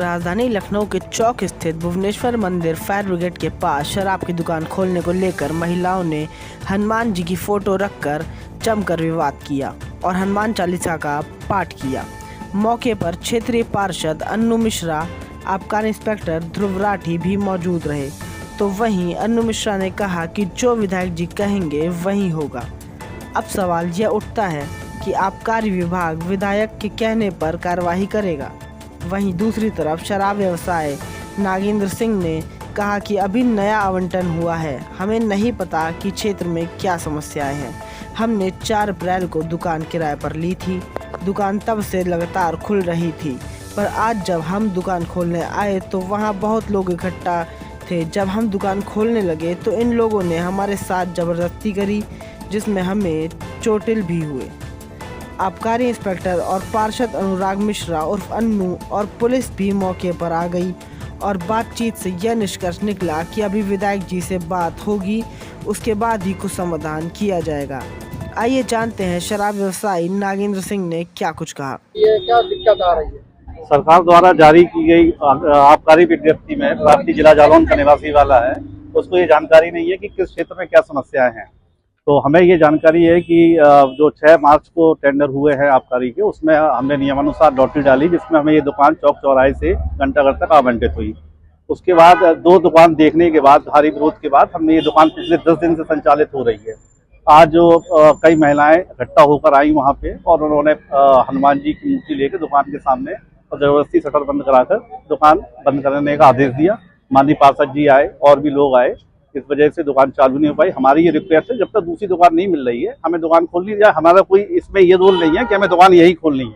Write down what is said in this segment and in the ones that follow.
राजधानी लखनऊ के चौक स्थित भुवनेश्वर मंदिर फायर ब्रिगेड के पास शराब की दुकान खोलने को लेकर महिलाओं ने हनुमान जी की फोटो रखकर जमकर विवाद किया और हनुमान चालीसा का पाठ किया। मौके पर क्षेत्रीय पार्षद अन्नू मिश्रा, आबकारी इंस्पेक्टर ध्रुव राठी भी मौजूद रहे। तो वहीं अन्नू मिश्रा ने कहा कि जो विधायक जी कहेंगे वही होगा। अब सवाल यह उठता है कि आबकारी विभाग विधायक के कहने पर कार्रवाई करेगा। वहीं दूसरी तरफ शराब व्यवसायी नागेंद्र सिंह ने कहा कि अभी नया आवंटन हुआ है, हमें नहीं पता कि क्षेत्र में क्या समस्याएं हैं। हमने 4 अप्रैल को दुकान किराए पर ली थी। दुकान तब से लगातार खुल रही थी, पर आज जब हम दुकान खोलने आए तो वहां बहुत लोग इकट्ठा थे। जब हम दुकान खोलने लगे तो इन लोगों ने हमारे साथ जबरदस्ती करी, जिसमें हमें चोटिल भी हुए। आबकारी इंस्पेक्टर और पार्षद अनुराग मिश्रा उर्फ अन्नू और पुलिस भी मौके पर आ गई और बातचीत से यह निष्कर्ष निकला कि अभी विधायक जी से बात होगी, उसके बाद ही कुछ समाधान किया जाएगा। आइए जानते हैं शराब व्यवसायी नागेंद्र सिंह ने क्या कुछ कहा। ये क्या दिक्कत आ रही है? सरकार द्वारा जारी की गई आबकारी विज्ञप्ति में प्राप्ति जिला जालौन का निवासी वाला है, उसको ये जानकारी नहीं है कि किस क्षेत्र में क्या समस्याएं हैं। तो हमें ये जानकारी है कि जो 6 मार्च को टेंडर हुए हैं आबकारी के, उसमें हमने नियमानुसार लॉटरी डाली, जिसमें हमें ये दुकान चौक चौराहे से घंटाघर तक आवंटित हुई। उसके बाद 2 दुकान देखने के बाद, भारी विरोध के बाद, हमने ये दुकान पिछले 10 दिन से संचालित हो रही है। आज जो कई महिलाएं इकट्ठा होकर आई वहाँ पे और उन्होंने हनुमान जी की मूर्ति लेकर दुकान के सामने और जबरदस्ती शटर बंद कराकर दुकान बंद करने का आदेश दिया। माननीय पार्षद जी आए और भी लोग आए, इस वजह से दुकान चालू नहीं हो पाई। हमारी ये रिक्वेस्ट है, जब तक दूसरी दुकान नहीं मिल रही है हमें दुकान खोलनी है। हमारा कोई इसमें ये रोल नहीं है कि हमें दुकान यही खोलनी है।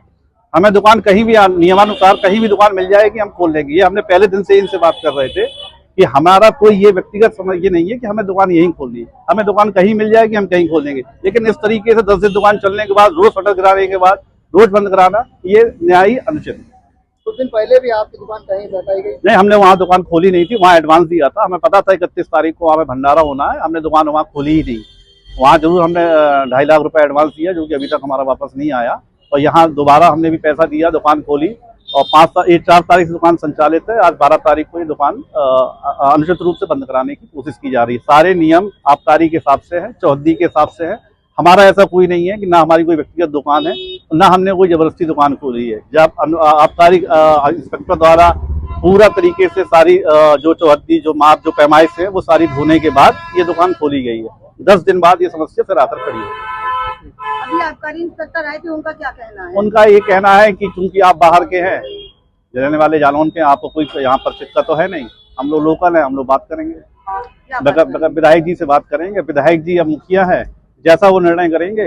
हमें दुकान कहीं भी नियमानुसार कहीं भी दुकान मिल जाएगी, हम खोल लेंगे। ये हमने पहले दिन से इनसे बात कर रहे थे कि हमारा कोई ये व्यक्तिगत समझ ये नहीं है कि हमें दुकान यहीं खोलनी है। हमें दुकान कहीं मिल जाएगी, हम कहीं खोल लेंगे। लेकिन इस तरीके से 10 दिन दुकान चलने के बाद रोज शटर गिराने के बाद रोज बंद कराना, ये न्यायी अनुचित है। कुछ दिन पहले भी आपकी दुकान कहीं बताई गई? नहीं, हमने वहाँ दुकान खोली नहीं थी। वहाँ एडवांस दिया था, हमें पता था 31 तारीख को हमें भंडारा होना है। हमने दुकान वहाँ खोली ही नहीं। वहाँ जरूर हमने 2.5 लाख रुपए एडवांस दिया, जो कि अभी तक हमारा वापस नहीं आया। और यहाँ दोबारा हमने भी पैसा दिया, दुकान खोली और 4 तारीख से दुकान संचालित है। आज 12 तारीख को ये दुकान अनुचित रूप से बंद कराने की कोशिश की जा रही है। सारे नियम आबकारी के हिसाब से है, चौहद्दी के हिसाब से है। हमारा ऐसा कोई नहीं है कि ना हमारी कोई व्यक्तिगत दुकान है, ना हमने कोई जबरदस्ती दुकान खोली है। जब आबकारी इंस्पेक्टर द्वारा पूरा तरीके से सारी जो चौहद्दी, जो माप, जो पैमाइश है, वो सारी धोने के बाद ये दुकान खोली गई है। 10 दिन बाद ये समस्या फिर आकर खड़ी है। अभी आबकारी इंस्पेक्टर आए थे, उनका क्या कहना है? उनका ये कहना है कि चूंकि आप बाहर के हैं, रहने वाले जालौन के, आपको कोई यहाँ पर चिपका तो है नहीं। हम लोग लोकल हैं, हम लोग बात करेंगे, विधायक जी से बात करेंगे। विधायक जी अब मुखिया है, जैसा वो निर्णय करेंगे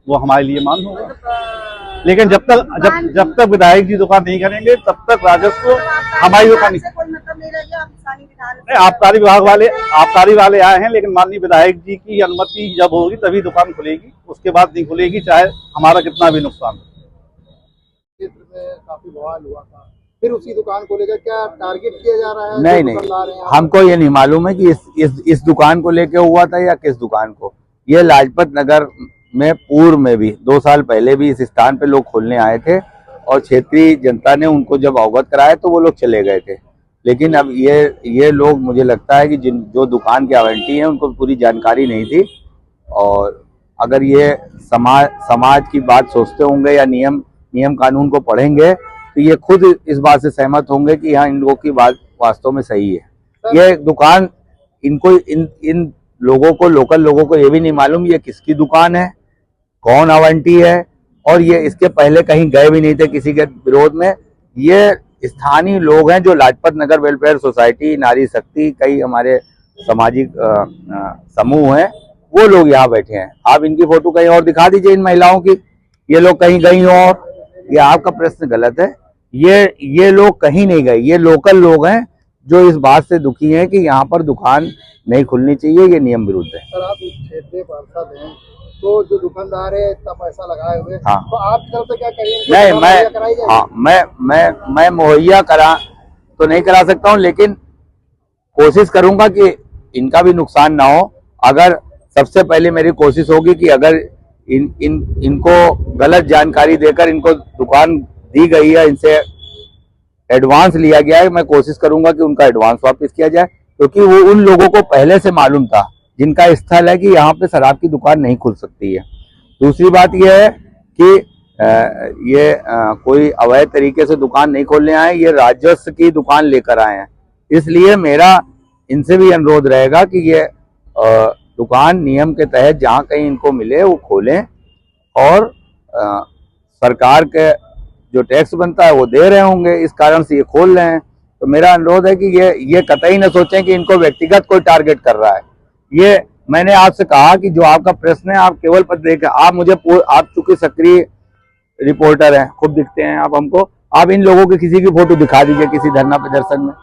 वो हमारे लिए मान होगा। लेकिन जब तक विधायक जी दुकान नहीं करेंगे तब तक राजस्व हमारी दुकान नहीं। आबकारी वाले आए हैं, लेकिन माननीय विधायक जी की अनुमति जब होगी तभी दुकान खुलेगी, उसके बाद नहीं खुलेगी, चाहे हमारा कितना भी नुकसान हो। क्षेत्र में काफी बवाल हुआ था, फिर उसी दुकान को लेकर क्या टारगेट किया जा रहा है? नहीं, हमको ये नहीं मालूम है कि इस दुकान को लेके हुआ था या किस दुकान को। ये लाजपत नगर में पूर्व में भी 2 साल पहले भी इस स्थान पे लोग खोलने आए थे और क्षेत्रीय जनता ने उनको जब अवगत कराया तो वो लोग चले गए थे। लेकिन अब ये लोग, मुझे लगता है कि जो दुकान के आवंटी हैं उनको पूरी जानकारी नहीं थी। और अगर ये समाज की बात सोचते होंगे या नियम कानून को पढ़ेंगे तो ये खुद इस बात से सहमत होंगे कि हाँ, इन लोगों की बात वास्तव में सही है। ये दुकान इनको इन लोगों को, लोकल लोगों को ये भी नहीं मालूम ये किसकी दुकान है, कौन आवंटी है, और ये इसके पहले कहीं गए भी नहीं थे किसी के विरोध में। ये स्थानीय लोग हैं जो लाजपत नगर वेलफेयर सोसाइटी, नारी शक्ति, कई हमारे सामाजिक समूह हैं, वो लोग यहाँ बैठे हैं। आप इनकी फोटो कहीं और दिखा दीजिए इन महिलाओं की, ये लोग कहीं गई और। ये आपका प्रश्न गलत है। ये लोग कहीं नहीं गए, ये लोकल लोग हैं जो इस बात से दुखी हैं कि यहाँ पर दुकान नहीं खुलनी चाहिए, ये नियम विरुद्ध है। सर, आप क्षेत्रीय पार्षद हैं, तो जो दुकानदार है इतना पैसा लगाए हुए, हाँ, तो आप तरफ से क्या करेंगे? नहीं, मैं मुहैया करा तो नहीं करा सकता हूँ, लेकिन कोशिश करूंगा कि इनका भी नुकसान ना हो। अगर सबसे पहले मेरी कोशिश होगी कि अगर इनको गलत जानकारी देकर इनको दुकान दी गई है, इनसे एडवांस लिया गया है, मैं कोशिश करूंगा कि उनका एडवांस वापस किया जाए, क्योंकि वो उन लोगों को पहले से मालूम था जिनका स्थल है कि यहाँ पे शराब की दुकान नहीं खुल सकती है। दूसरी बात यह है कि कोई अवैध तरीके से दुकान नहीं खोलने आए, ये राजस्व की दुकान लेकर आए हैं। इसलिए मेरा इनसे भी अनुरोध रहेगा कि ये दुकान नियम के तहत जहाँ कहीं इनको मिले वो खोलें, और सरकार के जो टैक्स बनता है वो दे रहे होंगे, इस कारण से ये खोल रहे हैं। तो मेरा अनुरोध है कि ये कतई न सोचें कि इनको व्यक्तिगत कोई टारगेट कर रहा है। ये मैंने आपसे कहा कि जो आपका प्रश्न है आप केवल पर देखें, आप चूंकि सक्रिय रिपोर्टर हैं, खूब दिखते हैं आप हमको, आप इन लोगों की किसी की फोटो दिखा दीजिए किसी धरना प्रदर्शन में।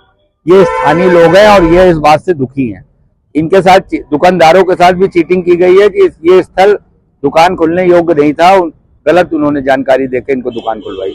ये स्थानीय लोग हैं और ये इस बात से दुखी हैं। इनके साथ दुकानदारों के साथ भी चीटिंग की गई है कि ये स्थल दुकान खोलने योग्य नहीं था, गलत उन्होंने जानकारी देकर इनको दुकान खुलवाई।